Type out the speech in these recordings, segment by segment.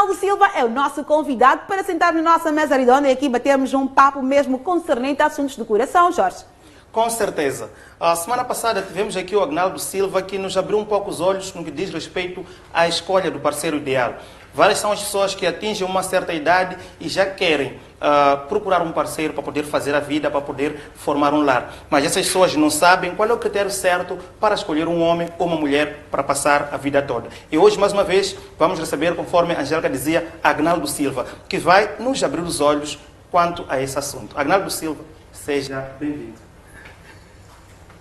Agnaldo Silva é o nosso convidado para sentar na nossa mesa redonda e aqui batermos um papo mesmo concernente a assuntos do coração, Jorge. Com certeza. A semana passada tivemos aqui o Agnaldo Silva que nos abriu um pouco os olhos no que diz respeito à escolha do parceiro ideal. Várias são as pessoas que atingem uma certa idade e já querem procurar um parceiro para poder fazer a vida, para poder formar um lar. Mas essas pessoas não sabem qual é o critério certo para escolher um homem ou uma mulher para passar a vida toda. E hoje, mais uma vez, vamos receber, conforme a Angélica dizia, Agnaldo Silva, que vai nos abrir os olhos quanto a esse assunto. Agnaldo Silva, seja bem-vindo.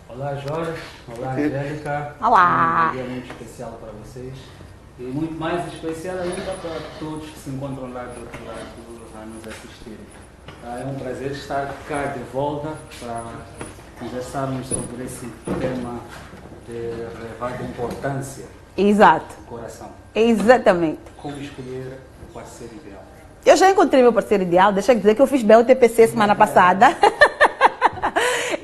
Olá, Jorge. Olá, Angélica. Olá. Um dia muito especial para vocês. E muito mais especial ainda para todos que se encontram lá do outro lado a nos assistirem. É um prazer estar cá de volta para conversarmos sobre esse tema de elevada importância. Exato. Do coração. Exatamente. Como escolher o parceiro ideal. Eu já encontrei meu parceiro ideal, deixa eu dizer que eu fiz bem o TPC semana passada.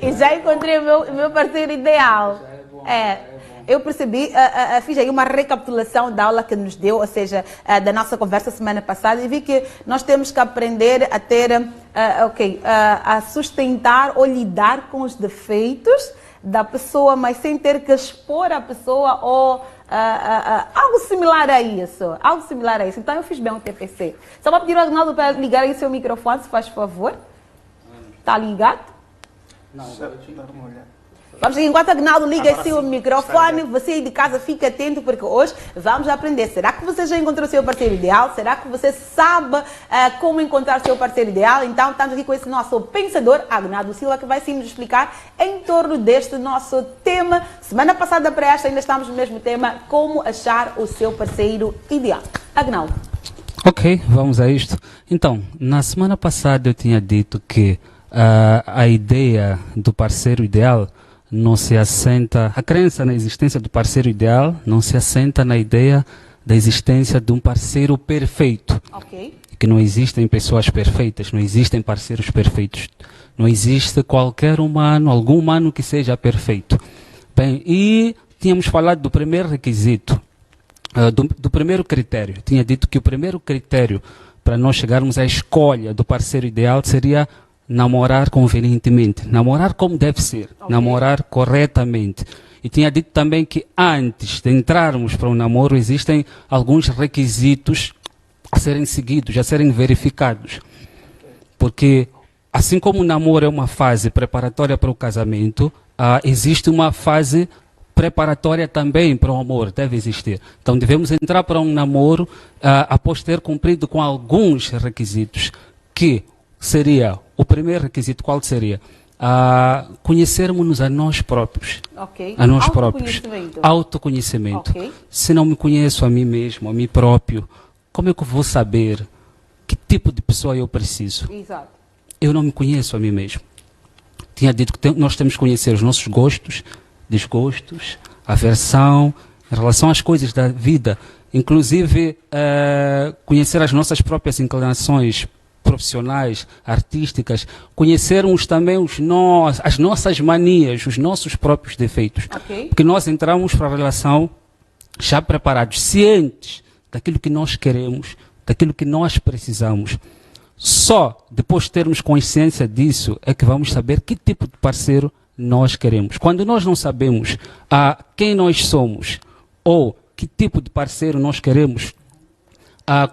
E já encontrei o meu parceiro ideal. Já é bom, É. Eu percebi, fiz aí uma recapitulação da aula que nos deu, ou seja, da nossa conversa semana passada, e vi que nós temos que aprender a ter, a sustentar ou lidar com os defeitos da pessoa, mas sem ter que expor a pessoa ou algo similar a isso. Algo similar a isso. Então eu fiz bem o TPC. Só vou pedir ao Agnaldo para ligar aí seu microfone, se faz favor. Está ligado? Não, Vamos aqui, enquanto o Agnaldo liga Agora assim o sim, microfone, você aí de casa fica atento, porque hoje vamos aprender. Será que você já encontrou o seu parceiro ideal? Será que você sabe como encontrar o seu parceiro ideal? Então, estamos aqui com esse nosso pensador, Agnaldo Silva, que vai sim nos explicar em torno deste nosso tema. Semana passada para esta, ainda estamos no mesmo tema, como achar o seu parceiro ideal. Agnaldo. Ok, vamos a isto. Então, na semana passada eu tinha dito que a ideia do parceiro ideal não se assenta, a crença na existência do parceiro ideal não se assenta na ideia da existência de um parceiro perfeito. Ok. Que não existem pessoas perfeitas, não existem parceiros perfeitos. Não existe qualquer humano, algum humano que seja perfeito. Bem, e tínhamos falado do primeiro requisito, do primeiro critério. Eu tinha dito que o primeiro critério para nós chegarmos à escolha do parceiro ideal seria namorar convenientemente, namorar como deve ser, namorar corretamente. E tinha dito também que antes de entrarmos para o namoro existem alguns requisitos a serem seguidos, a serem verificados. Porque assim como o namoro é uma fase preparatória para o casamento, existe uma fase preparatória também para o amor, deve existir. Então devemos entrar para um namoro após ter cumprido com alguns requisitos, que seria, o primeiro requisito, qual seria? Conhecermos-nos a nós próprios. Ok. A nós próprios. Autoconhecimento. Autoconhecimento. Ok. Se não me conheço a mim mesmo, a mim próprio, como é que eu vou saber que tipo de pessoa eu preciso? Exato. Eu não me conheço a mim mesmo. Tinha dito que nós temos que conhecer os nossos gostos, desgostos, aversão, em relação às coisas da vida. Inclusive, conhecer as nossas próprias inclinações profissionais, artísticas, conhecermos também as nossas manias, os nossos próprios defeitos. Ok. Porque nós entramos para a relação já preparados, cientes daquilo que nós queremos, daquilo que nós precisamos. Só depois de termos consciência disso é que vamos saber que tipo de parceiro nós queremos. Quando nós não sabemos quem nós somos ou que tipo de parceiro nós queremos,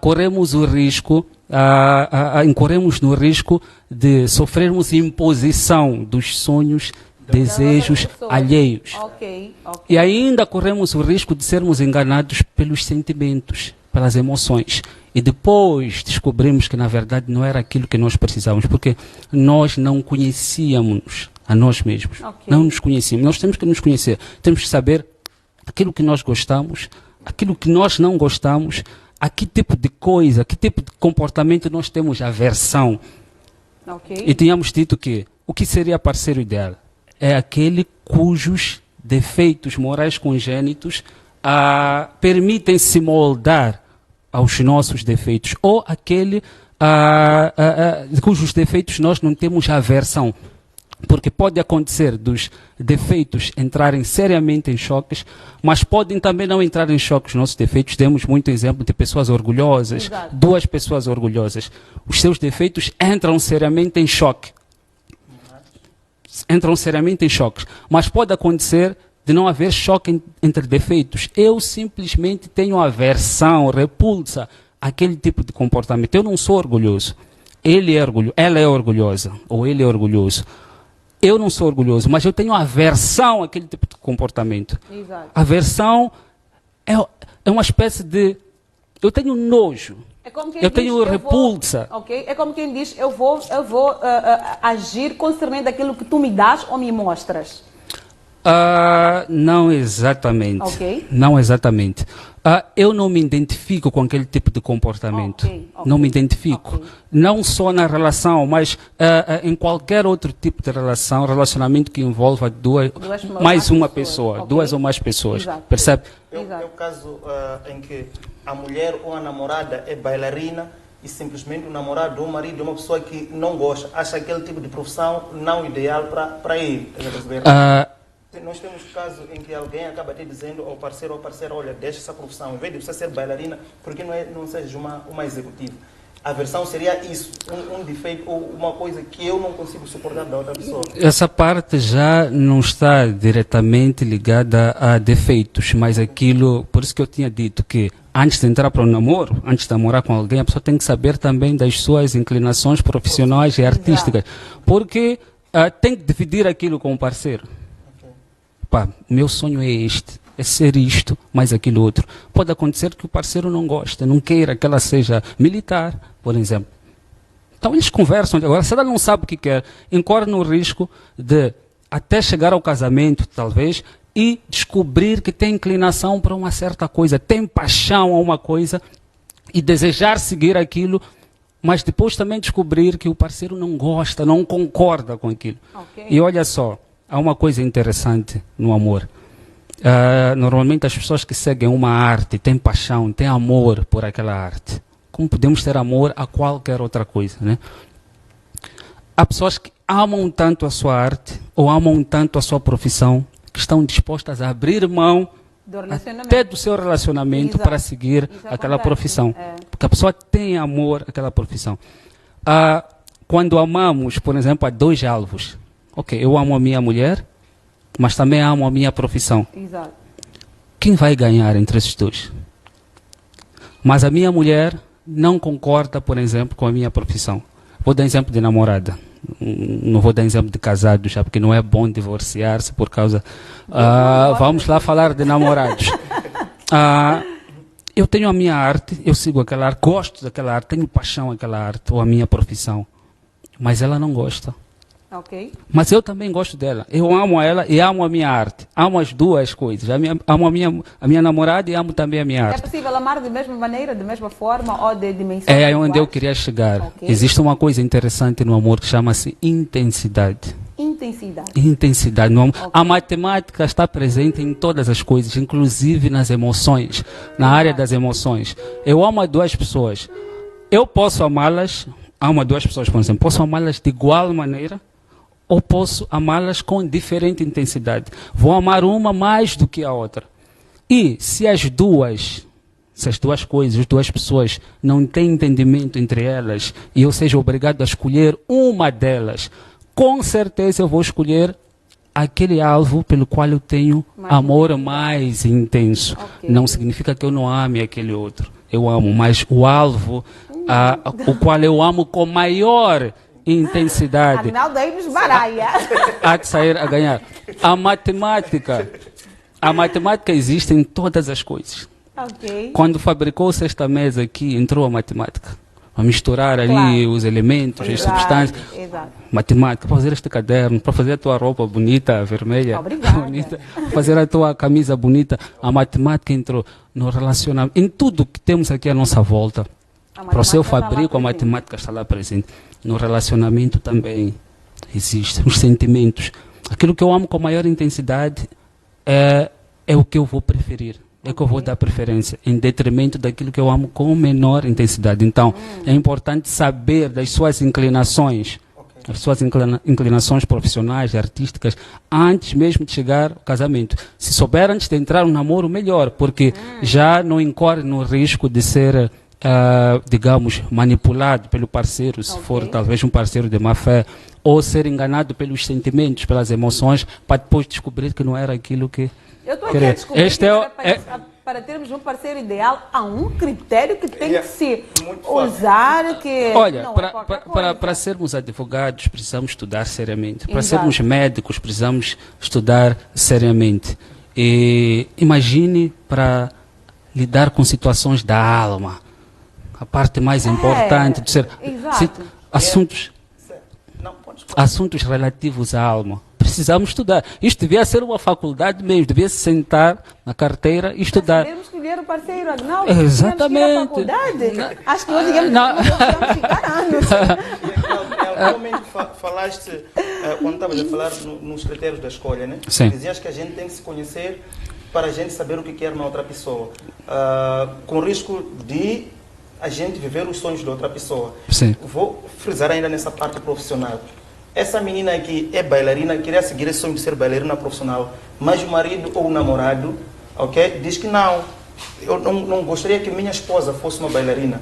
corremos o risco, incorremos no risco de sofrermos imposição dos sonhos, desejos alheios. Ok. E ainda corremos o risco de sermos enganados pelos sentimentos, pelas emoções. E depois descobrimos que na verdade não era aquilo que nós precisávamos, porque nós não conhecíamos a nós mesmos. Ok. Não nos conhecíamos. Nós temos que nos conhecer. Temos que saber aquilo que nós gostamos, aquilo que nós não gostamos, a que tipo de coisa, que tipo de comportamento nós temos aversão. Ok. E tínhamos dito que o que seria parceiro ideal? É aquele cujos defeitos morais congênitos permitem-se moldar aos nossos defeitos, ou aquele cujos defeitos nós não temos aversão. Porque pode acontecer dos defeitos entrarem seriamente em choques, mas podem também não entrar em choques. Nossos defeitos, temos muito exemplo de pessoas orgulhosas, Exato. duas pessoas orgulhosas. Os seus defeitos entram seriamente em choque. Entram seriamente em choques. Mas pode acontecer de não haver choque entre defeitos. Eu simplesmente tenho aversão, repulsa àquele tipo de comportamento. Eu não sou orgulhoso. Ela é orgulhosa, ou ele é orgulhoso. Eu não sou orgulhoso, mas eu tenho aversão àquele tipo de comportamento. Exato. Aversão é uma espécie de... Eu tenho nojo. É como quem Eu diz, tenho repulsa. Ok? É como quem diz, eu vou agir concernente aquilo que tu me das ou me mostras. Não exatamente. Ok. Não exatamente. Eu não me identifico com aquele tipo de comportamento. Ok. Não me identifico. Ok. Não só na relação, mas em qualquer outro tipo de relacionamento que envolva mais uma pessoa, Ok. duas ou mais pessoas. Exato. Percebe? É o caso em que a mulher ou a namorada é bailarina e simplesmente o namorado ou o marido é uma pessoa que não gosta, acha aquele tipo de profissão não ideal para ele. Tá a perceber? Nós temos casos em que alguém acaba te dizendo ao parceiro ou parceira, olha, deixa essa profissão, em vez de você ser bailarina, por que não seja uma executiva? A versão seria isso, um defeito ou uma coisa que eu não consigo suportar da outra pessoa. Essa parte já não está diretamente ligada a defeitos, mas aquilo, por isso que eu tinha dito que antes de entrar para o namoro, antes de namorar com alguém, a pessoa tem que saber também das suas inclinações profissionais e artísticas, porque tem que dividir aquilo com o parceiro. Pá, meu sonho é este, é ser isto, mais aquilo outro. Pode acontecer que o parceiro não goste, não queira que ela seja militar, por exemplo. Então eles conversam. Agora, se ela não sabe o que quer, incorre no risco de até chegar ao casamento, talvez, e descobrir que tem inclinação para uma certa coisa, tem paixão a uma coisa e desejar seguir aquilo, mas depois também descobrir que o parceiro não gosta, não concorda com aquilo. Ok. E olha só, há uma coisa interessante no amor. Normalmente as pessoas que seguem uma arte têm paixão, têm amor por aquela arte. Como podemos ter amor a qualquer outra coisa, né? Há pessoas que amam tanto a sua arte ou amam tanto a sua profissão que estão dispostas a abrir mão Do relacionamento. até do seu relacionamento Exato. para seguir Isso aquela acontece, profissão. é. Porque a pessoa tem amor àquela profissão. Quando amamos, por exemplo, há dois alvos. Ok, eu amo a minha mulher, mas também amo a minha profissão. Exato. Quem vai ganhar entre esses dois? Mas a minha mulher não concorda, por exemplo, com a minha profissão. Vou dar exemplo de namorada. Não vou dar exemplo de casado já, porque não é bom divorciar-se por causa... vamos lá falar de namorados. Eu tenho a minha arte, eu sigo aquela arte, gosto daquela arte, tenho paixão àquela arte, ou a minha profissão. Mas ela não gosta. Ok. Mas eu também gosto dela. Eu amo ela e amo a minha arte. Amo as duas coisas. Amo a minha namorada e amo também a minha É arte. possível amar de mesma maneira, de mesma forma ou de dimensões É aí onde eu iguais? queria chegar. Ok. Existe uma coisa interessante no amor que chama-se intensidade. Intensidade. Intensidade. No amor. A matemática está presente em todas as coisas, inclusive nas emoções, na área das emoções. Eu amo duas pessoas. Eu posso amá-las, amo duas pessoas, por exemplo, posso amá-las de igual maneira ou posso amá-las com diferente intensidade. Vou amar uma mais do que a outra. E se as duas coisas, as duas pessoas não têm entendimento entre elas e eu seja obrigado a escolher uma delas, com certeza eu vou escolher aquele alvo pelo qual eu tenho amor mais intenso. Ok. Não significa que eu não ame aquele outro. Eu amo, mas o alvo, o qual eu amo com maior intensidade, Arnaldo aí nos baralha. há de sair a ganhar. A matemática existe em todas as coisas. Ok. Quando fabricou-se esta mesa aqui, entrou a matemática. A misturar ali Claro. os elementos, as Exato, substâncias. Exato. Matemática, para fazer este caderno, para fazer a tua roupa bonita, vermelha, Obrigada. bonita, para fazer a tua camisa bonita. A matemática entrou no relacionamento, em tudo que temos aqui à nossa volta. Para o seu fabrico, a matemática está lá presente. No relacionamento também existe. Os sentimentos. Aquilo que eu amo com maior intensidade é o que eu vou preferir. É que eu vou dar preferência, em detrimento daquilo que eu amo com menor intensidade. Então, é importante saber das suas inclinações. as suas inclinações profissionais, artísticas, antes mesmo de chegar ao casamento. Se souber antes de entrar no namoro, melhor, porque já não incorre no risco de ser, digamos, manipulado pelo parceiro, se for talvez um parceiro de má fé, ou ser enganado pelos sentimentos, pelas emoções, para depois descobrir que não era aquilo que eu estou aqui a descobrir este para termos um parceiro ideal, há um critério que tem que se muito usar, que olha, não é qualquer coisa. para sermos advogados, precisamos estudar seriamente. Para Exato. sermos médicos, precisamos estudar seriamente. E imagine para lidar com situações da alma, a parte mais importante de ser exato. assuntos, Não, pode assuntos relativos à alma. Precisamos estudar. Isto devia ser uma faculdade mesmo, devia se sentar na carteira e estudar. Devemos escolher o parceiro, Agnaldo. Exatamente. Acho que hoje devemos ficar anos. Realmente falaste, quando estavas a falar nos critérios da escolha, né? Sim. Dizias que a gente tem que se conhecer para a gente saber o que quer na outra pessoa. Com risco de a gente viver os sonhos da outra pessoa. Sim. Vou frisar ainda nessa parte profissional. Essa menina aqui é bailarina, queria seguir esse sonho de ser bailarina profissional, mas o marido ou o namorado, ok, diz que não, eu não gostaria que minha esposa fosse uma bailarina.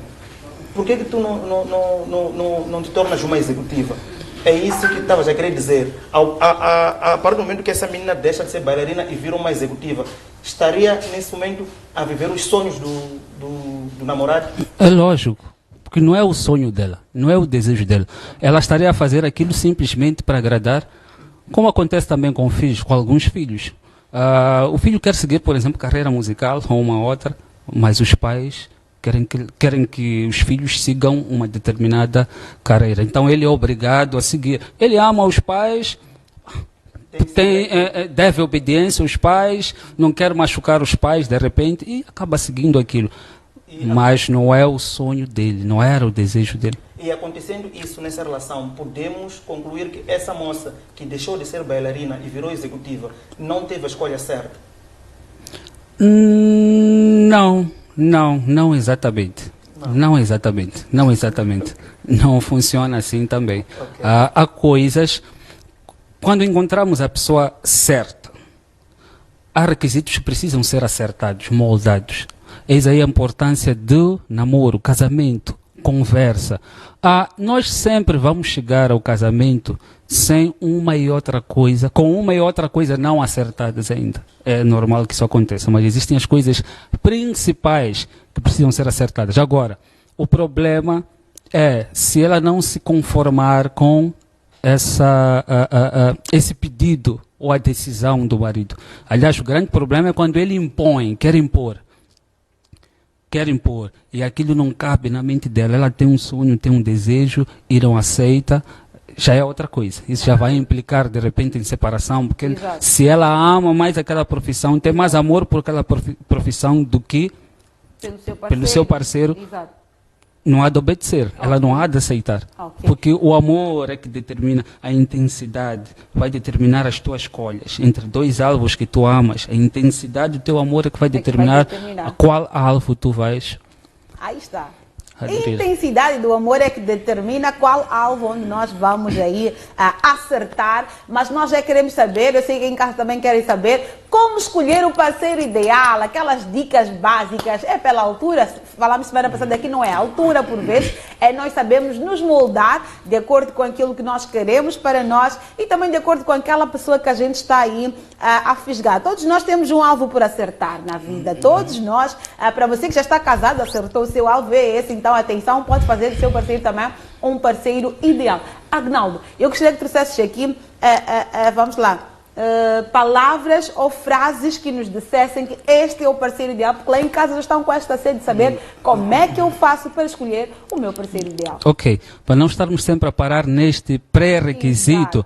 Por que tu não te tornas uma executiva? É isso que estavas a querer dizer. A partir do momento que essa menina deixa de ser bailarina e vira uma executiva, estaria nesse momento a viver os sonhos do namorado? É lógico. Porque não é o sonho dela, não é o desejo dela. Ela estaria a fazer aquilo simplesmente para agradar, como acontece também com filhos, com alguns filhos. O filho quer seguir, por exemplo, carreira musical ou uma outra, mas os pais querem que os filhos sigam uma determinada carreira. Então ele é obrigado a seguir. Ele ama os pais, deve obediência aos pais, não quer machucar os pais de repente e acaba seguindo aquilo. Mas não é o sonho dele, não era o desejo dele. E acontecendo isso nessa relação, podemos concluir que essa moça que deixou de ser bailarina e virou executiva não teve a escolha certa? Não exatamente. Não exatamente. Não funciona assim também. Okay. Há coisas, quando encontramos a pessoa certa, há requisitos que precisam ser acertados, moldados. Eis aí a importância do namoro, casamento, conversa. Nós sempre vamos chegar ao casamento sem uma e outra coisa, com uma e outra coisa não acertadas ainda. É normal que isso aconteça, mas existem as coisas principais que precisam ser acertadas. Agora, o problema é se ela não se conformar com esse pedido ou a decisão do marido. Aliás, o grande problema é quando ele quer impor, e aquilo não cabe na mente dela. Ela tem um sonho, tem um desejo, e não aceita, já é outra coisa. Isso já vai implicar, de repente, em separação, porque se ela ama mais aquela profissão, tem mais amor por aquela profissão do que pelo seu parceiro. Exato. Não há de obedecer, ela não há de aceitar. Porque o amor é que determina a intensidade, vai determinar as tuas escolhas. Entre dois alvos que tu amas, a intensidade do teu amor é que vai determinar a qual alvo tu vais. Aí está. aderir. A intensidade do amor é que determina qual alvo onde nós vamos aí acertar, mas nós já queremos saber, eu sei que em casa também querem saber, como escolher o parceiro ideal, aquelas dicas básicas. É pela altura? Falamos semana passada que não é a altura, por vezes, nós sabemos nos moldar de acordo com aquilo que nós queremos para nós e também de acordo com aquela pessoa que a gente está aí a fisgar. Todos nós temos um alvo por acertar na vida, todos nós. Para você que já está casado, acertou o seu alvo, é esse, então atenção, pode fazer do seu parceiro também um parceiro ideal. Agnaldo, eu gostaria que trouxesses aqui, vamos lá, palavras ou frases que nos dissessem que este é o parceiro ideal, porque lá em casa já estão com esta sede de saber como é que eu faço para escolher o meu parceiro ideal. Ok, para não estarmos sempre a parar neste pré-requisito,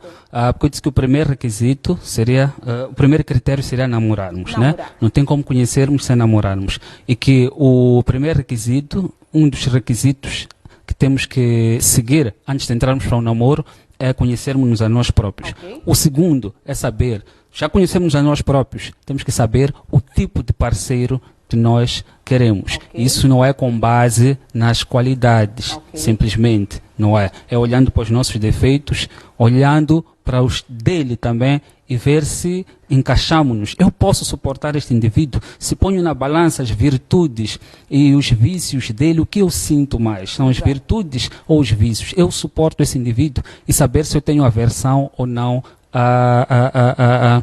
porque eu disse que o primeiro requisito seria, o primeiro critério seria namorarmos, né? Não tem como conhecermos sem namorarmos. E que o primeiro requisito, um dos requisitos que temos que seguir antes de entrarmos para o namoro, é conhecermos a nós próprios. Okay. O segundo é saber, já conhecemos a nós próprios, temos que saber o tipo de parceiro que nós queremos. Okay. Isso não é com base nas qualidades, simplesmente. não é? É olhando para os nossos defeitos, olhando para os dele também e ver se encaixamos-nos. Eu posso suportar este indivíduo? Se ponho na balança as virtudes e os vícios dele, o que eu sinto mais? São as virtudes ou os vícios? Eu suporto esse indivíduo e saber se eu tenho aversão ou não à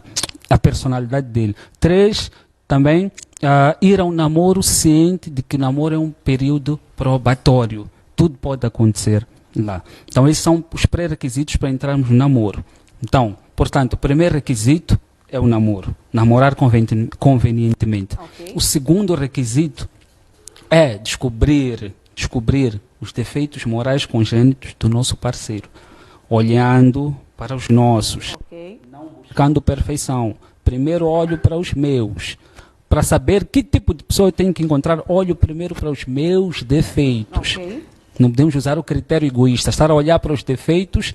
personalidade dele. 3, também ir ao namoro ciente de que o namoro é um período probatório. Tudo pode acontecer lá. Então, esses são os pré-requisitos para entrarmos no namoro. Então, portanto, o primeiro requisito é o namoro. Namorar convenientemente. Ok. O segundo requisito é descobrir os defeitos morais congênitos do nosso parceiro. Olhando para os nossos. Ok. Não buscando perfeição. Primeiro olho para os meus. Para saber que tipo de pessoa eu tenho que encontrar, olho primeiro para os meus defeitos. Ok. Não podemos usar o critério egoísta, estar a olhar para os defeitos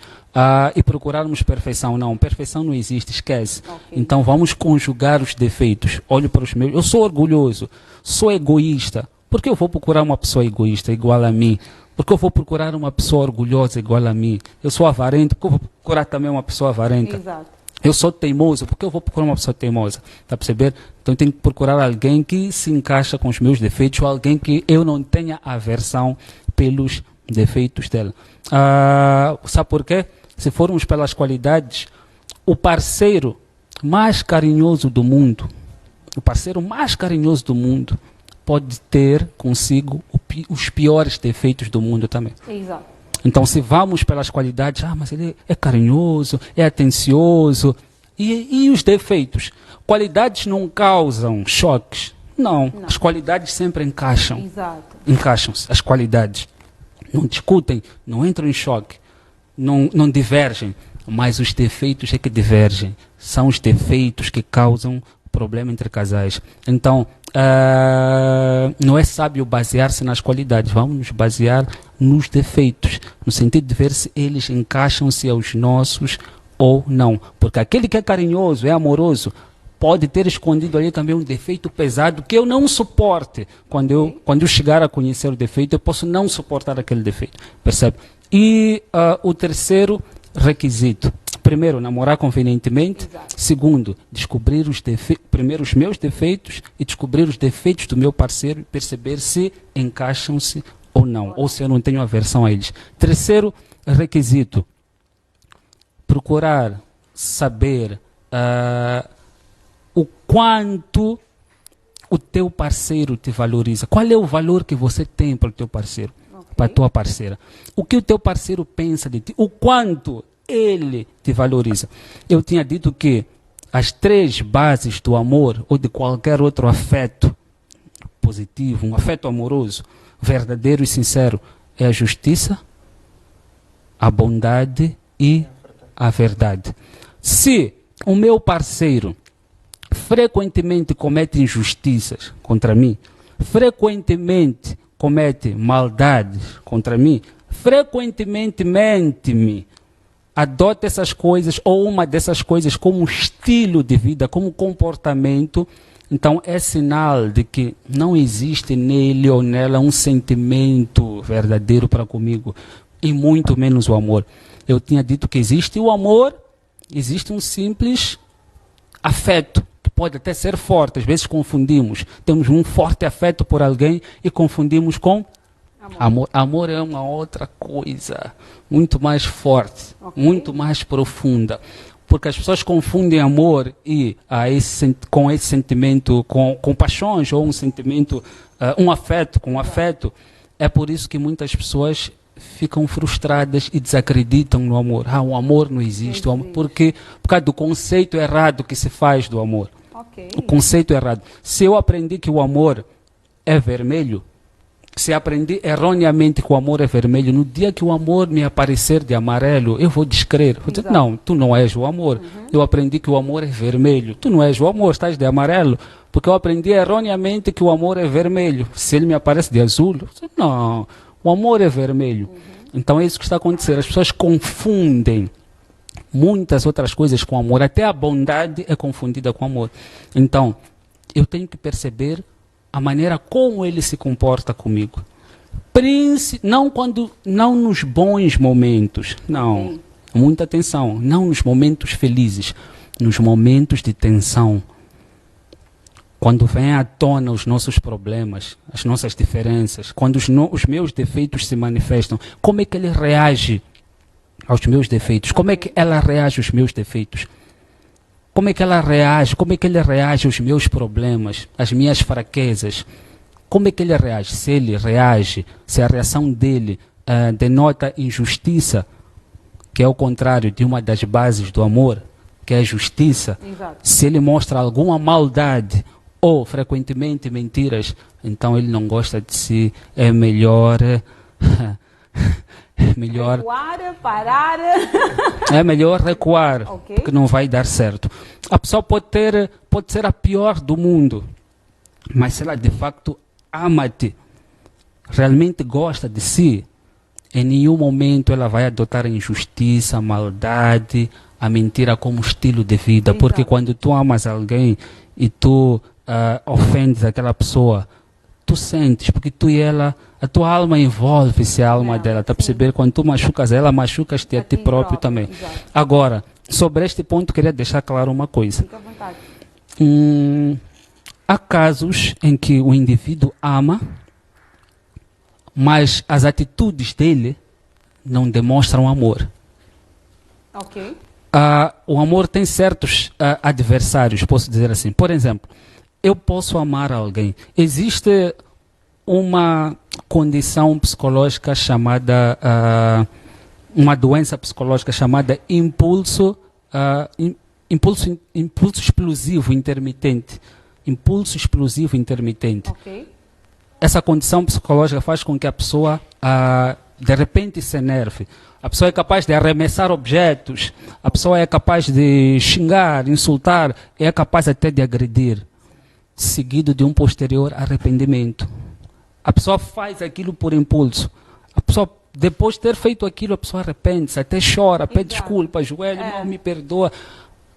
e procurarmos perfeição. Não, perfeição não existe, esquece. Ok. Então vamos conjugar os defeitos. Olho para os meus. Eu sou orgulhoso, sou egoísta. Por que eu vou procurar uma pessoa egoísta igual a mim? Por que eu vou procurar uma pessoa orgulhosa igual a mim? Eu sou avarento, por que eu vou procurar também uma pessoa avarenta? Exato. Eu sou teimoso, por que eu vou procurar uma pessoa teimosa? Está a perceber? Então eu tenho que procurar alguém que se encaixa com os meus defeitos, ou alguém que eu não tenha aversão pelos defeitos dela. Sabe por quê? Se formos pelas qualidades, o parceiro mais carinhoso do mundo, pode ter consigo os piores defeitos do mundo também. Exato. Então, se vamos pelas qualidades, mas ele é carinhoso, é atencioso. E os defeitos? Qualidades não causam choques? Não. As qualidades sempre encaixam. Exato. Encaixam-se, as qualidades. Não discutem, não entram em choque, não divergem. Mas os defeitos é que divergem. São os defeitos que causam problema entre casais. Então, não é sábio basear-se nas qualidades, vamos nos basear nos defeitos, no sentido de ver se eles encaixam-se aos nossos ou não. Porque aquele que é carinhoso, é amoroso, pode ter escondido ali também um defeito pesado que eu não suporte. Quando eu chegar a conhecer o defeito, eu posso não suportar aquele defeito. Percebe? E o terceiro requisito. Primeiro, namorar convenientemente. Exato. Segundo, descobrir primeiro os meus defeitos e descobrir os defeitos do meu parceiro e perceber se encaixam-se ou não, ou se eu não tenho aversão a eles. Terceiro requisito, procurar saber o quanto o teu parceiro te valoriza. Qual é o valor que você tem para o teu parceiro, para a tua parceira? O que o teu parceiro pensa de ti? O quanto ele te valoriza. Eu tinha dito que as 3 bases do amor ou de qualquer outro afeto positivo, um afeto amoroso, verdadeiro e sincero, é a justiça, a bondade e a verdade. Se o meu parceiro frequentemente comete injustiças contra mim, frequentemente comete maldades contra mim, frequentemente mente-me, adota essas coisas ou uma dessas coisas como estilo de vida, como comportamento, então é sinal de que não existe nele ou nela um sentimento verdadeiro para comigo e muito menos o amor. Eu tinha dito que existe o amor, existe um simples afeto, que pode até ser forte, às vezes confundimos. Temos um forte afeto por alguém e confundimos com amor. Amor é uma outra coisa, muito mais forte, muito mais profunda. Porque as pessoas confundem amor e com esse sentimento, com paixões ou um sentimento, um afeto com afeto. É por isso que muitas pessoas ficam frustradas e desacreditam no amor. O amor não existe. O amor, por causa do conceito errado que se faz do amor. O conceito errado. Se eu aprendi que o amor é vermelho, se aprendi erroneamente que o amor é vermelho, no dia que o amor me aparecer de amarelo, eu vou descrer. Vou dizer, não, tu não és o amor. Eu aprendi que o amor é vermelho. Tu não és o amor, estás de amarelo. Porque eu aprendi erroneamente que o amor é vermelho. Se ele me aparece de azul, eu digo, não, o amor é vermelho. Então é isso que está acontecendo. As pessoas confundem muitas outras coisas com amor. Até a bondade é confundida com amor. Então, eu tenho que perceber a maneira como ele se comporta comigo. Não nos bons momentos, não. Ok. Muita atenção, não nos momentos felizes, nos momentos de tensão. Quando vem à tona os nossos problemas, as nossas diferenças, quando os meus defeitos se manifestam, como é que ele reage aos meus defeitos? Como é que ela reage aos meus defeitos? Como é que ela reage? Como é que ele reage aos meus problemas, às minhas fraquezas? Como é que ele reage? Se ele reage, se a reação dele denota injustiça, que é o contrário de uma das bases do amor, que é a justiça. Exato. Se ele mostra alguma maldade ou frequentemente mentiras, então ele não gosta de si. É melhor Recuar, parar. é melhor recuar, Ok. porque não vai dar certo. A pessoa pode ser a pior do mundo, mas se ela de facto ama-te, realmente gosta de si, em nenhum momento ela vai adotar a injustiça, a maldade, a mentira como estilo de vida. Exato. Porque quando tu amas alguém e tu ofendes aquela pessoa, tu sentes, porque tu e ela, a tua alma envolve-se a alma dela. Está a perceber? Quando tu machucas ela, machucas-te a ti próprio também. Exato. Agora, sobre este ponto, queria deixar claro uma coisa. Fica à vontade. Há casos em que o indivíduo ama, mas as atitudes dele não demonstram amor. Ok. O amor tem certos adversários, posso dizer assim. Por exemplo, eu posso amar alguém. Existe uma condição psicológica chamada, uma doença psicológica chamada impulso explosivo intermitente. Impulso explosivo intermitente. Ok. Essa condição psicológica faz com que a pessoa, de repente, se enerve. A pessoa é capaz de arremessar objetos, a pessoa é capaz de xingar, insultar, é capaz até de agredir, seguido de um posterior arrependimento. A pessoa faz aquilo por impulso. A pessoa, depois de ter feito aquilo, a pessoa arrepende-se, até chora, pede desculpa, ajoelha, não me perdoa.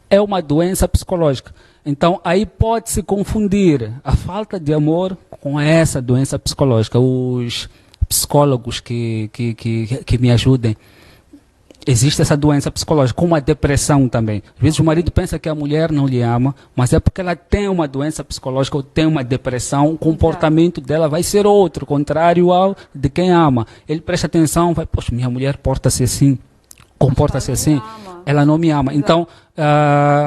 É uma doença psicológica. Então, aí pode-se confundir a falta de amor com essa doença psicológica. Os psicólogos que me ajudem, existe essa doença psicológica, como a depressão também. Às vezes o marido pensa que a mulher não lhe ama, mas é porque ela tem uma doença psicológica ou tem uma depressão, o comportamento dela vai ser outro, contrário ao de quem ama. Ele presta atenção, vai, poxa, minha mulher porta-se assim, comporta-se assim, ela não me ama. Então,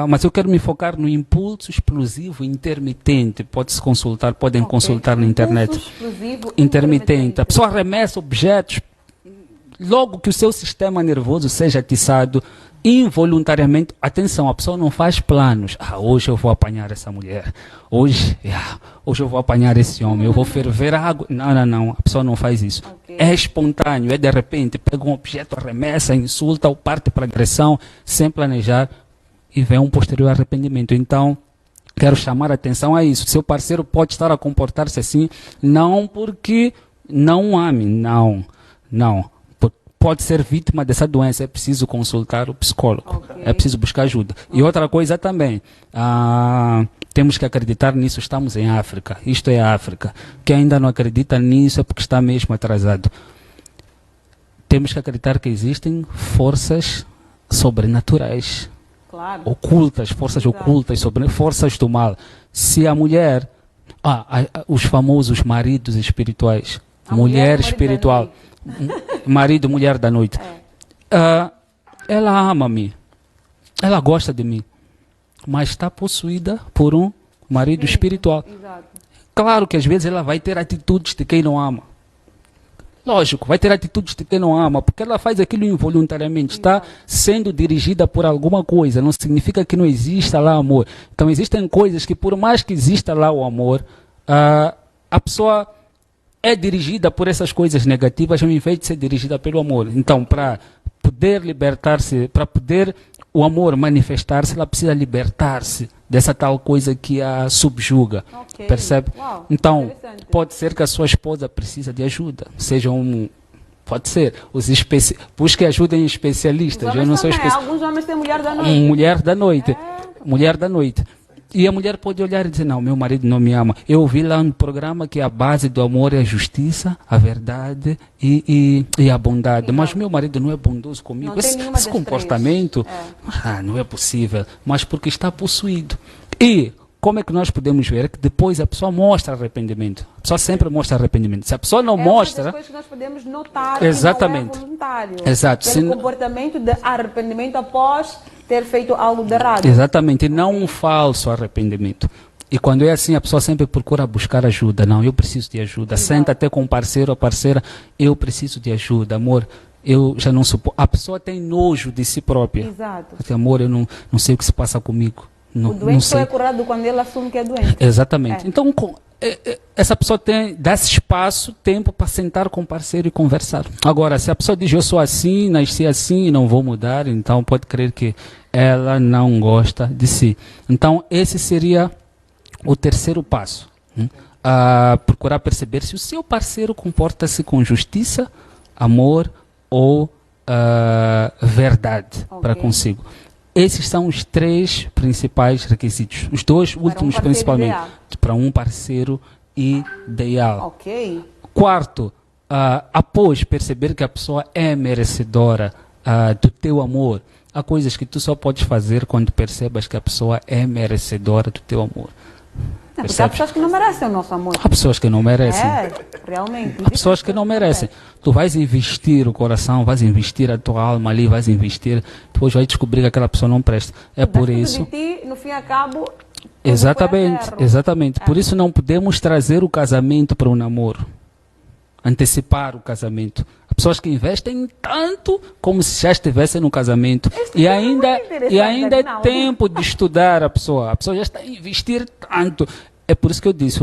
mas eu quero me focar no impulso explosivo intermitente. Pode-se consultar, podem consultar na internet. Impulso explosivo Intermitente. A pessoa arremessa objetos, logo que o seu sistema nervoso seja atiçado, involuntariamente, atenção, a pessoa não faz planos. Hoje eu vou apanhar essa mulher. Hoje eu vou apanhar esse homem. Eu vou ferver a água. Não. A pessoa não faz isso. Ok. É espontâneo, é de repente. Pega um objeto, arremessa, insulta ou parte para agressão, sem planejar, e vem um posterior arrependimento. Então, quero chamar a atenção a isso. Seu parceiro pode estar a comportar-se assim, não porque não ame, não. Pode ser vítima dessa doença, é preciso consultar o psicólogo, Ok. é preciso buscar ajuda. E outra coisa também, temos que acreditar nisso, estamos em África, isto é África. Quem ainda não acredita nisso é porque está mesmo atrasado. Temos que acreditar que existem forças sobrenaturais, Claro. ocultas, forças Exato. ocultas, forças do mal. Se a mulher, os famosos maridos espirituais, A mulher marido da espiritual, noite. marido, mulher da noite. Ela ama-me, ela gosta de mim, mas está possuída por um marido espiritual. Exato. Claro que às vezes ela vai ter atitudes de quem não ama. Lógico, vai ter atitudes de quem não ama, porque ela faz aquilo involuntariamente, está sendo dirigida por alguma coisa, não significa que não exista lá amor. Então existem coisas que, por mais que exista lá o amor, a pessoa é dirigida por essas coisas negativas ao invés de ser dirigida pelo amor. Então, para poder libertar-se, para poder o amor manifestar-se, ela precisa libertar-se dessa tal coisa que a subjuga. Ok. Percebe? Uau, Então, interessante. pode ser que a sua esposa precisa de ajuda. Pode ser. Busque ajuda em especialistas. Os Eu homens não sou também. especialista. Alguns homens têm mulher da noite. Mulher da noite. Mulher da noite. E a mulher pode olhar e dizer, não, meu marido não me ama. Eu ouvi lá no programa que a base do amor é a justiça, a verdade e a bondade. Mas meu marido não é bondoso comigo. Não tem nenhuma das Esse comportamento não é possível. Mas porque está possuído. E como é que nós podemos ver? É que depois a pessoa mostra arrependimento. A pessoa sempre mostra arrependimento. Se a pessoa não mostra... É uma das coisas que nós podemos notar exatamente. Que não é voluntário. Exato. Pelo comportamento de arrependimento após ter feito algo de errado. Exatamente. E não um falso arrependimento. E quando é assim, a pessoa sempre procura buscar ajuda. Não, eu preciso de ajuda. Exato. Senta até com o parceiro ou parceira. Eu preciso de ajuda, amor. Eu já não suporto. A pessoa tem nojo de si própria. Exato. Amor, eu não sei o que se passa comigo. Não, o doente só sei. é curado quando ele assume que é doente. Exatamente. Então, essa pessoa dá-se espaço, tempo para sentar com o parceiro e conversar. Agora, se a pessoa diz, eu sou assim, nasci assim e não vou mudar, então pode crer que ela não gosta de si. Então, esse seria o terceiro passo. Procurar perceber se o seu parceiro comporta-se com justiça, amor ou verdade para consigo. Esses são os 3 principais requisitos. Os 2 últimos, principalmente. Para um parceiro ideal. Ok. Quarto, após perceber que a pessoa é merecedora do teu amor, há coisas que tu só podes fazer quando percebas que a pessoa é merecedora do teu amor. Porque há pessoas que não merecem o nosso amor. Há pessoas que não merecem. Realmente. Há pessoas que não merecem. Tu vais investir o coração, vais investir a tua alma ali, vais investir, depois vais descobrir que aquela pessoa não presta. É por isso. De ti, no fim e a cabo, exatamente. Por isso não podemos trazer o casamento para o namoro. Antecipar o casamento. Há pessoas que investem tanto como se já estivessem no casamento. E ainda é tempo de estudar a pessoa. A pessoa já está a investir tanto. É por isso que eu disse,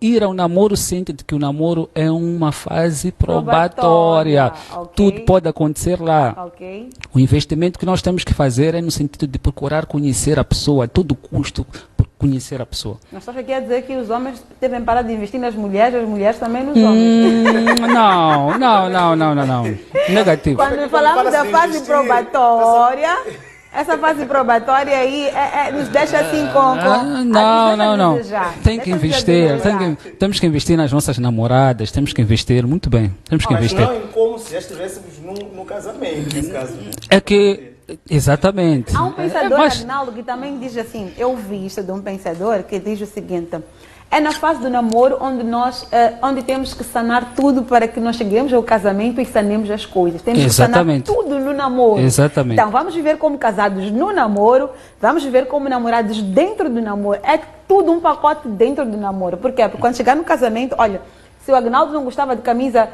ir ao namoro sente que o namoro é uma fase probatória. Okay. Tudo pode acontecer lá. Okay. O investimento que nós temos que fazer é no sentido de procurar conhecer a pessoa, a todo custo, conhecer a pessoa. Mas só quer dizer que os homens devem parar de investir nas mulheres, as mulheres também nos homens. Não. Negativo. Quando falamos da fase probatória... Essa fase probatória aí nos deixa assim Não. Tem que investir. Temos que investir nas nossas namoradas, temos que investir muito bem. Temos que investir. Não em como se já estivéssemos no casamento, nesse caso. É que, exatamente. Há um pensador, Agnaldo, que também diz assim, eu vi isso de um pensador que diz o seguinte... É na fase do namoro onde temos que sanar tudo para que nós cheguemos ao casamento e sanemos as coisas. Temos que sanar tudo no namoro. Exatamente. Então, vamos viver como casados no namoro, vamos viver como namorados dentro do namoro. É tudo um pacote dentro do namoro. Por quê? Porque quando chegar no casamento, olha... Se o Agnaldo não gostava de camisa,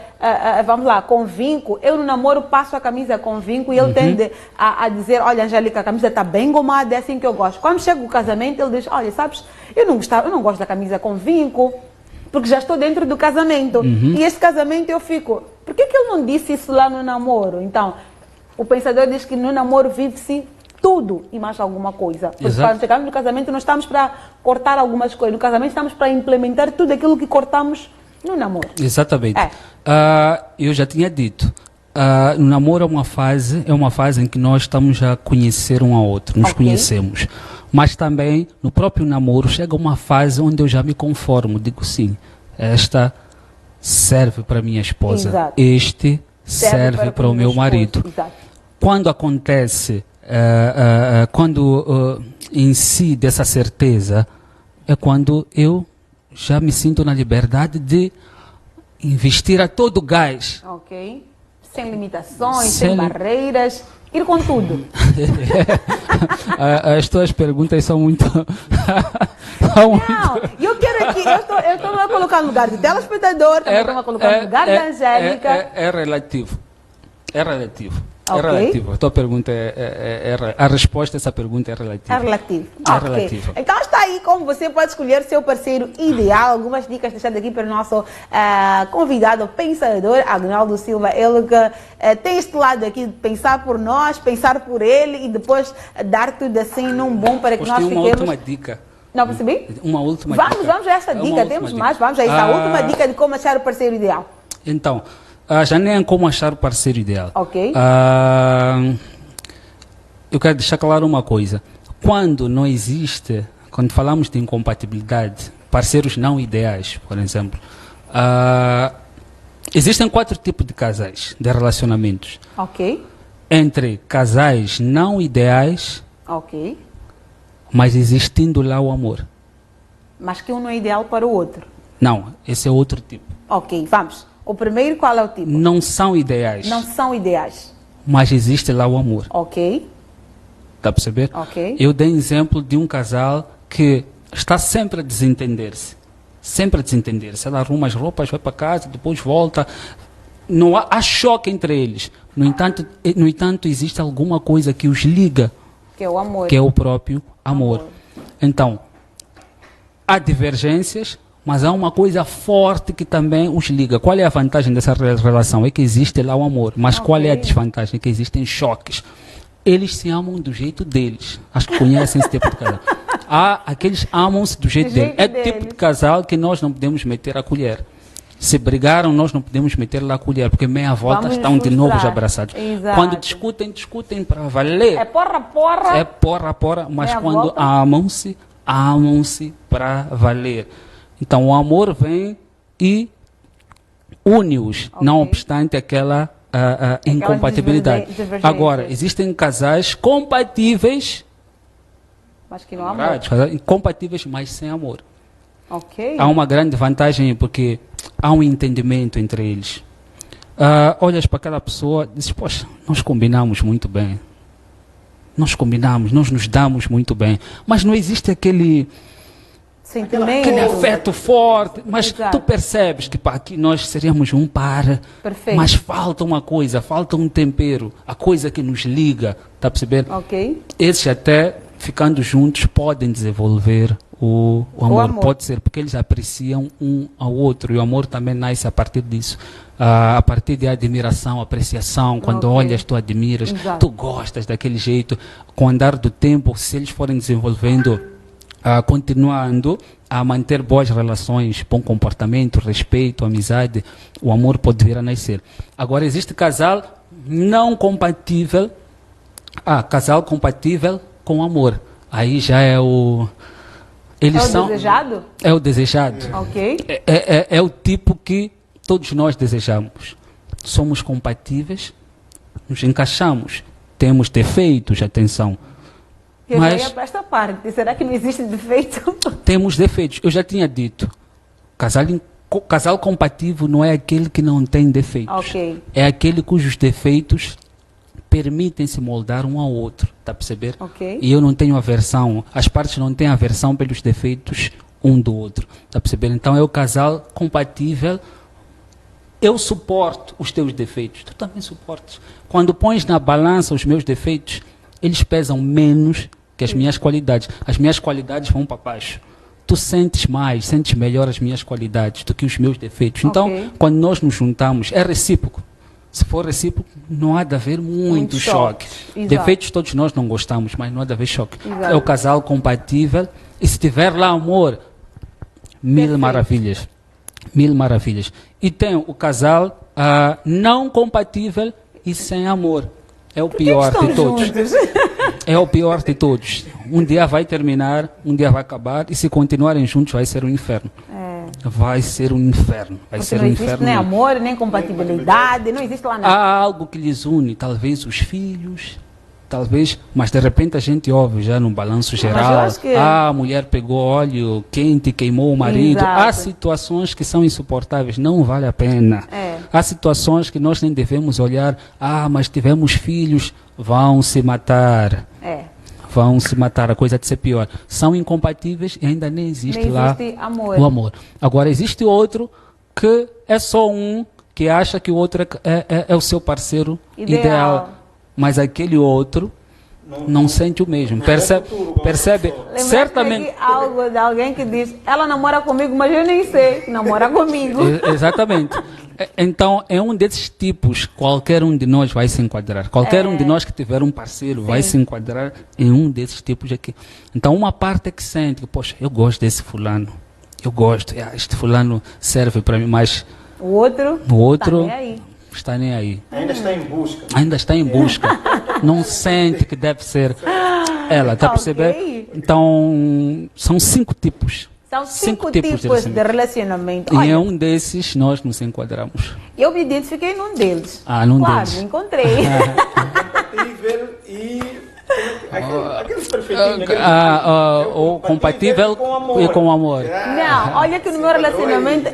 vamos lá, com vinco, eu no namoro passo a camisa com vinco e ele tende a dizer, olha, Angélica, a camisa está bem gomada, é assim que eu gosto. Quando chega o casamento, ele diz, olha, sabes, eu não gosto da camisa com vinco, porque já estou dentro do casamento. E este casamento eu fico, por que ele não disse isso lá no namoro? Então, o pensador diz que no namoro vive-se tudo e mais alguma coisa. Porque quando chegamos no casamento, não estamos para cortar algumas coisas. No casamento, estamos para implementar tudo aquilo que cortamos no namoro. Exatamente. Eu já tinha dito, no namoro é uma fase em que nós estamos a conhecer um ao outro, nos conhecemos. Mas também, no próprio namoro, chega uma fase onde eu já me conformo, digo sim, esta serve para minha esposa, este serve para o meu marido. Quando acontece, quando incide essa certeza, é quando eu já me sinto na liberdade de investir a todo gás. Ok. Sem limitações, sem barreiras, ir com tudo. As tuas perguntas são muito... Não, eu quero aqui, eu estou a colocar no lugar do telespectador, também estou a colocar no lugar da Angélica. É relativo. É relativo. É relativo. A tua pergunta a resposta a essa pergunta é relativa. É relativo. É relativo. Então está aí como você pode escolher seu parceiro ideal. Algumas dicas deixadas aqui para o nosso convidado, pensador, Agnaldo Silva. Ele que tem este lado aqui de pensar por nós, pensar por ele e depois dar tudo assim num bom para que nós fiquemos... uma última dica. Não percebi? Uma última dica. Vamos a essa dica. Temos mais. Vamos a isso. A última dica de como achar o parceiro ideal. Então... já nem é como achar o parceiro ideal. Ok. Eu quero deixar claro uma coisa. Quando não existe quando falamos de incompatibilidade, parceiros não ideais, por exemplo, existem 4 tipos de casais, de relacionamentos. Ok. Entre casais não ideais, Ok. mas existindo lá o amor. Mas que um não é ideal para o outro. Não, esse é outro tipo. Ok, vamos. O primeiro, qual é o tipo? Não são ideais, Não são ideais. mas existe lá o amor. Ok. Está a perceber? Ok. Eu dei exemplo de um casal que está sempre a desentender-se. Sempre a desentender-se. Ela arruma as roupas, vai para casa, depois volta. Não há choque entre eles. No entanto, existe alguma coisa que os liga, Que é o amor. que é o próprio amor. Então, há divergências, mas há uma coisa forte que também os liga. Qual é a vantagem dessa relação? É que existe lá o amor. Mas qual é a desvantagem? É que existem choques. Eles se amam do jeito deles. Acho que conhecem esse tipo de casal. Aqueles amam-se do jeito deles. É o tipo de casal que nós não podemos meter a colher. Se brigaram, nós não podemos meter lá a colher, porque meia volta Vamos estão de novo frustrar. abraçados. Exato. Quando discutem para valer. É porra. É porra, mas Meia quando volta. amam-se para valer. Então o amor vem e une-os, não obstante aquela incompatibilidade. divergências. Agora, existem casais compatíveis, Mas que não há amor. compatíveis, mas sem amor. Ok. Há uma grande vantagem porque há um entendimento entre eles. Olhas para aquela pessoa e dizes, poxa, nós combinamos muito bem. Nós combinamos, nós nos damos muito bem. Mas não existe aquele Sentimento. afeto forte. Mas Exato. tu percebes que aqui nós seríamos um par. Perfeito. Mas falta uma coisa, falta um tempero. A coisa que nos liga. Está a perceber? Ok. Esses até, ficando juntos, podem desenvolver o amor. Pode ser, porque eles apreciam um ao outro. E o amor também nasce a partir disso. A partir de admiração, apreciação. Quando olhas, tu admiras. Exato. Tu gostas daquele jeito. Com o andar do tempo, se eles forem desenvolvendo, continuando a manter boas relações, bom comportamento, respeito, amizade, o amor pode vir a nascer. Agora, existe casal não compatível. Casal compatível com amor. Aí já é o... Eles É o desejado? É o desejado. Ok. É o tipo que todos nós desejamos. Somos compatíveis, nos encaixamos. Temos defeitos, atenção. Eu Mas já ia para esta parte. Será que não existe defeito? temos defeitos. Eu já tinha dito. Casal compatível não é aquele que não tem defeitos. Ok. É aquele cujos defeitos permitem se moldar um ao outro. Está a perceber? Ok. E eu não tenho aversão. As partes não têm aversão pelos defeitos um do outro. Está a perceber? Então é o casal compatível. Eu suporto os teus defeitos. Tu também suportas. Quando pões na balança os meus defeitos, eles pesam menos que as minhas qualidades. As minhas qualidades vão para baixo. Tu sentes mais, sentes melhor as minhas qualidades do que os meus defeitos. Então, quando nós nos juntamos, é recíproco. Se for recíproco, não há de haver muito choque. Defeitos todos nós não gostamos, mas não há de haver choque. Exato. É o casal compatível. E se tiver lá amor, mil maravilhas. Mil maravilhas. E tem o casal não compatível e sem amor. É o pior de todos. É o pior de todos. Um dia vai terminar, um dia vai acabar, e se continuarem juntos vai ser um inferno. Vai ser um inferno. Vai ser não um existe inferno. nem amor, nem compatibilidade, não existe lá nada. Há algo que lhes une, talvez os filhos, talvez, mas de repente a gente ouve já no balanço geral, acho que- a mulher pegou óleo quente e queimou o marido. Exato. Há situações que são insuportáveis, não vale a pena. Há situações que nós nem devemos olhar, mas tivemos filhos, vão se matar. Vão se matar, a coisa de ser pior. São incompatíveis e ainda nem existe Nem lá existe amor. o amor. Agora, existe outro que é só um que acha que o outro é o seu parceiro ideal. Mas aquele outro não sente o mesmo. Percebe? Certamente. Aqui algo de alguém que diz, ela namora comigo, mas eu nem sei que namora comigo. Exatamente. Então, é um desses tipos, qualquer um de nós vai se enquadrar. Qualquer um de nós que tiver um parceiro vai se enquadrar em um desses tipos aqui. Então, uma parte é que sente, poxa, eu gosto desse fulano. Eu gosto, este fulano serve para mim, mas O outro tá nem aí. Está nem aí. Ainda está em busca. Ainda está em busca. Não sente que deve ser ela. Está a perceber? Então, são 5 tipos. São 5 tipos de relacionamento. E Olha, em um desses nós nos enquadramos. eu me identifiquei num deles. Num claro, deles. encontrei. Compatível e... Aqueles perfeitinhos. Ou compatível e com amor. Não, olha que no meu relacionamento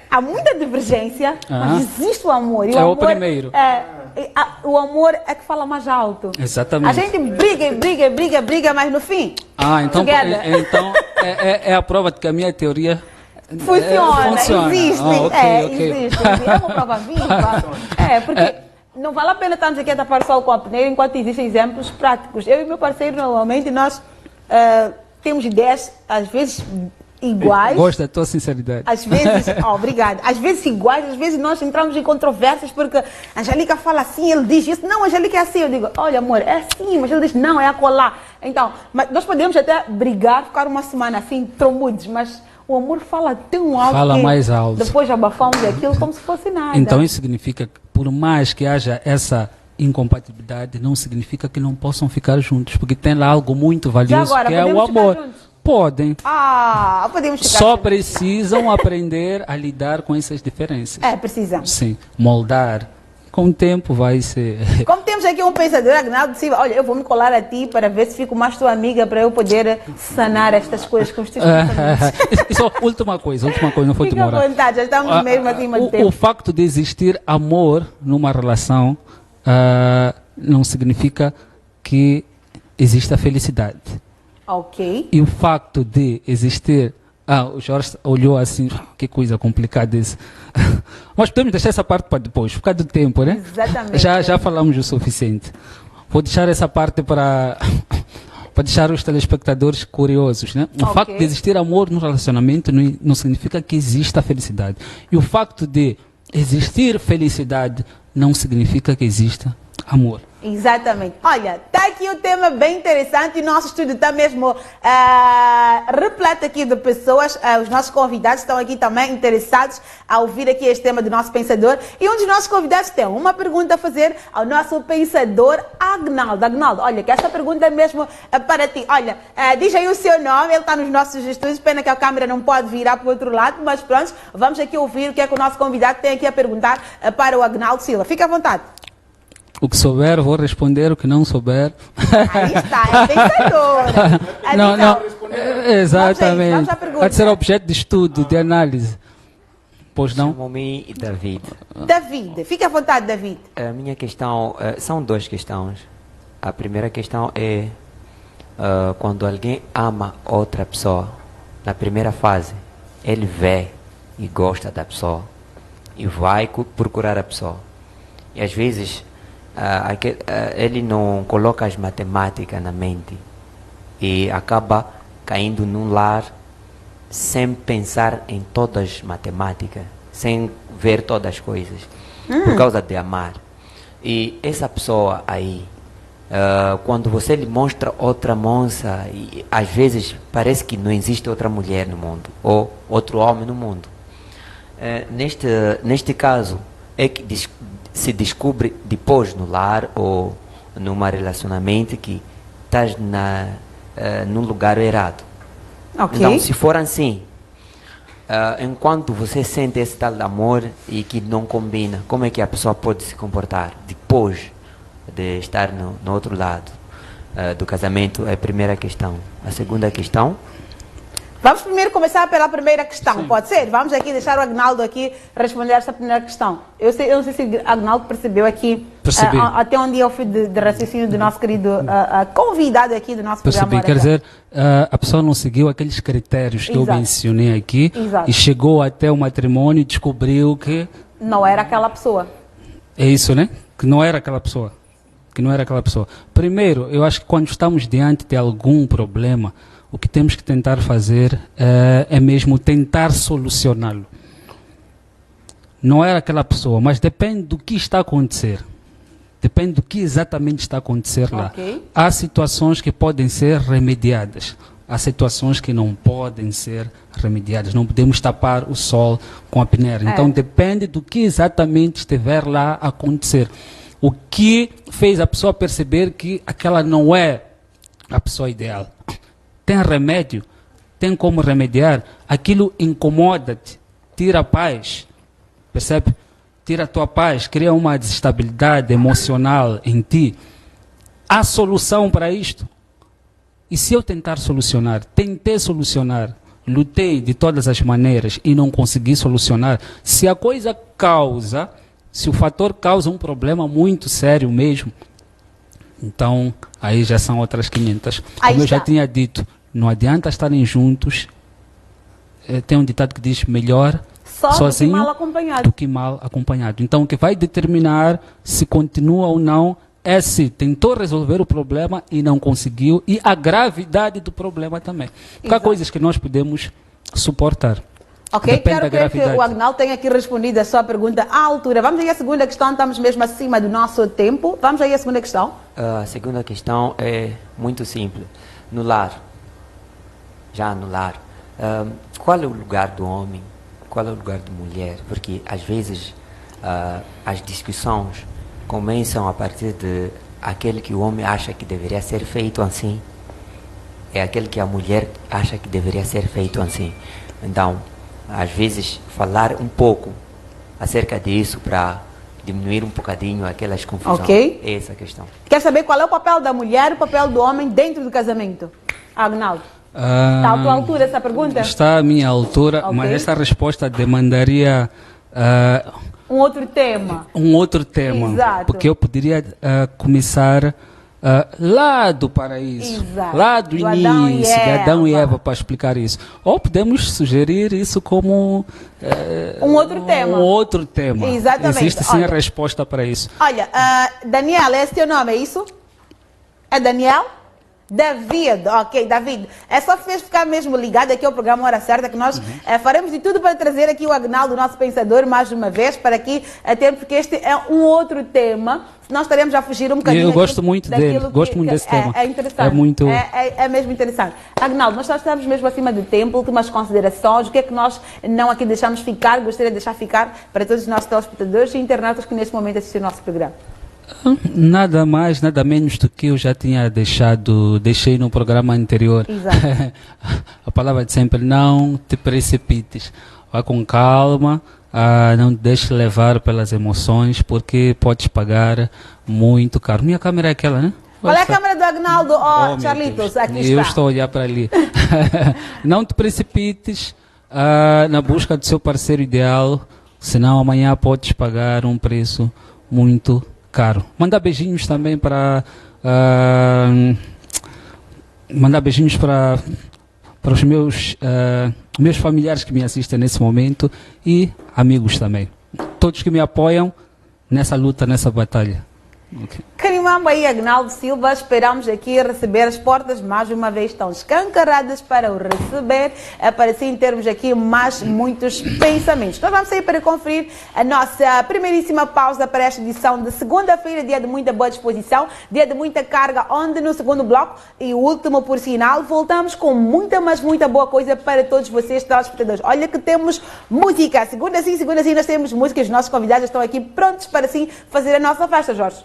há muita divergência, mas existe o amor. E o É o amor primeiro. O amor é que fala mais alto. Exatamente. A gente briga, mas no fim, Então, together. então é a prova de que a minha teoria funciona. Existe. Ok. Existe. É uma prova viva. Porque não vale a pena estarmos aqui a tapar o sol com a peneira enquanto existem exemplos práticos. Eu e meu parceiro, normalmente, nós temos ideias, às vezes, iguais. Gosto da tua sinceridade. Às vezes, obrigada. Às vezes iguais, às vezes nós entramos em controvérsias porque a Angélica fala assim, ele diz isso. Não, a Angélica é assim. Eu digo, olha amor, é assim, mas ele diz, não, é acolá. Então, mas nós podemos até brigar, ficar uma semana assim, tromudos, mas o amor fala tão alto Fala que mais alto. depois abafamos aquilo como se fosse nada. Então isso significa que por mais que haja essa incompatibilidade, não significa que não possam ficar juntos, porque tem lá algo muito valioso, agora, que é o podemos ficar amor. juntos? Podem. Podemos ficar Só juntos. precisam aprender a lidar com essas diferenças. Precisamos. Sim, moldar. Com o tempo vai ser. Como temos aqui um pensador, Agnaldo Silva, olha, eu vou me colar a ti para ver se fico mais tua amiga para eu poder sanar estas coisas com os teus pensamentos. Isso, última coisa, não foi Fica à demorar. vontade, já estamos mesmo acima do tempo. O facto de existir amor numa relação não significa que exista felicidade. Ok. E o facto de existir... o Jorge olhou assim, que coisa complicada isso. Mas podemos deixar essa parte para depois, por causa do tempo, né? Exatamente. Já falamos o suficiente. Vou deixar essa parte para deixar os telespectadores curiosos, né? O facto de existir amor no relacionamento não significa que exista felicidade. E o facto de existir felicidade não significa que exista amor. Exatamente. Olha, está aqui um tema bem interessante e o nosso estúdio está mesmo repleto aqui de pessoas. Os nossos convidados estão aqui também interessados a ouvir aqui este tema do nosso pensador. E um dos nossos convidados tem uma pergunta a fazer ao nosso pensador Agnaldo. Agnaldo, olha, que esta pergunta é mesmo para ti. Olha, diz aí o seu nome, ele está nos nossos estúdios, pena que a câmera não pode virar para o outro lado, mas pronto, vamos aqui ouvir o que é que o nosso convidado tem aqui a perguntar para o Agnaldo Silva. Fica à vontade. O que souber, vou responder. O que não souber... Aí está, é pensador. Exatamente. Vamos à pergunta. Há de ser objeto de estudo, de análise. Pois não? Chamo-me David. David, fica à vontade, David. A minha questão, são duas questões. A primeira questão é quando alguém ama outra pessoa, na primeira fase, ele vê e gosta da pessoa e vai procurar a pessoa. E às vezes ele não coloca as matemáticas na mente e acaba caindo num lar sem pensar em todas as matemáticas, sem ver todas as coisas, por causa de amar. E essa pessoa aí, quando você lhe mostra outra moça, e às vezes parece que não existe outra mulher no mundo, ou outro homem no mundo. Neste caso, é que se descobre depois no lar ou num relacionamento que estás num lugar errado. Ok. Então, se for assim, enquanto você sente esse tal amor e que não combina, como é que a pessoa pode se comportar depois de estar no outro lado do casamento? É a primeira questão. A segunda questão... Vamos primeiro começar pela primeira questão, pode ser? Vamos aqui deixar o Agnaldo aqui responder essa primeira questão. Eu não sei se o Agnaldo percebeu aqui até onde eu fui de raciocínio do nosso querido convidado aqui do nosso programa. Percebi, quer dizer, a pessoa não seguiu aqueles critérios que eu mencionei aqui. Exato. E chegou até o matrimônio e descobriu que... Não era aquela pessoa. É isso, né? Que não era aquela pessoa. Primeiro, eu acho que quando estamos diante de algum problema, o que temos que tentar fazer é mesmo tentar solucioná-lo. Não era aquela pessoa, mas depende do que está a acontecer. Depende do que exatamente está a acontecer lá. Há situações que podem ser remediadas. Há situações que não podem ser remediadas. Não podemos tapar o sol com a peneira. Então depende do que exatamente estiver lá a acontecer. O que fez a pessoa perceber que aquela não é a pessoa ideal? tem remédio, tem como remediar, aquilo incomoda-te, tira a paz, percebe? Tira a tua paz, cria uma desestabilidade emocional em ti. Há solução para isto? E se eu tentar solucionar, tentei solucionar, lutei de todas as maneiras e não consegui solucionar, se a coisa causa, se o fator causa um problema muito sério mesmo, então aí já são outras 500. Como eu já tinha dito, não adianta estarem juntos. Tem um ditado que diz melhor sozinho do que mal acompanhado. Então o que vai determinar se continua ou não é se tentou resolver o problema e não conseguiu, e a gravidade do problema também. Porque há coisas que nós podemos suportar. Ok, Depende da quero que gravidade. o Agnaldo tenha aqui respondido a sua pergunta à altura. Vamos aí à segunda questão, estamos mesmo acima do nosso tempo. Vamos aí à segunda questão. A segunda questão é muito simples. No lar, já no lar, qual é o lugar do homem? Qual é o lugar da mulher? Porque às vezes as discussões começam a partir de aquele que o homem acha que deveria ser feito assim, é aquele que a mulher acha que deveria ser feito assim. Então, às vezes, falar um pouco acerca disso para diminuir um bocadinho aquelas confusões. Ok. É essa a questão. Quer saber qual é o papel da mulher e o papel do homem dentro do casamento? Agnaldo, está à tua altura essa pergunta? Está à minha altura, Ok. mas essa resposta demandaria Um outro tema. um outro tema. Exato. Porque eu poderia começar lá do paraíso, Exato. lá do Do Adão e início, de Adão e Eva. Eva, para explicar isso. Ou podemos sugerir isso como Um outro tema. um outro tema. Exatamente. Existe sim a Olha. resposta para isso. Olha, Daniel, esse teu nome, é isso? É Daniel? David, ok, David. É só fez ficar mesmo ligado aqui ao programa Hora Certa, que nós faremos de tudo para trazer aqui o Agnaldo, o nosso pensador, mais uma vez, para aqui termos, porque este é um outro tema. Nós estaremos a fugir um bocadinho. Eu gosto muito dele, gosto muito desse tema. É interessante. É muito... É mesmo interessante. Agnaldo, nós já estamos mesmo acima do tempo, últimas considerações, o que é que nós não aqui deixamos ficar, gostaria de deixar ficar para todos os nossos telespectadores e internautas que neste momento assistem o nosso programa. Nada mais, nada menos do que eu já tinha deixei no programa anterior. Exato. A palavra de sempre, não te precipites. Vá com calma, não te deixe levar pelas emoções, porque podes pagar muito caro. Minha câmera é aquela, né? Qual é a câmera do Agnaldo? Oh, meu Charlitos, Deus. aqui Eu está. estou a olhar para ali. Não te precipites na busca do seu parceiro ideal, senão amanhã podes pagar um preço muito caro. Mandar beijinhos também para os meus familiares que me assistem nesse momento e amigos também. Todos que me apoiam nessa luta, nessa batalha. Okay. Carimamba aí, Agnaldo Silva, esperamos aqui receber as portas, mais uma vez estão escancaradas para o receber, para assim termos aqui mais muitos pensamentos. Nós vamos sair para conferir a nossa primeiríssima pausa para esta edição de segunda-feira, dia de muita boa disposição, dia de muita carga, onde no segundo bloco e o último por sinal, voltamos com muita, mas muita boa coisa para todos vocês, telespectadores. Olha que temos música, segunda sim, nós temos música, os nossos convidados estão aqui prontos para sim fazer a nossa festa, Jorge.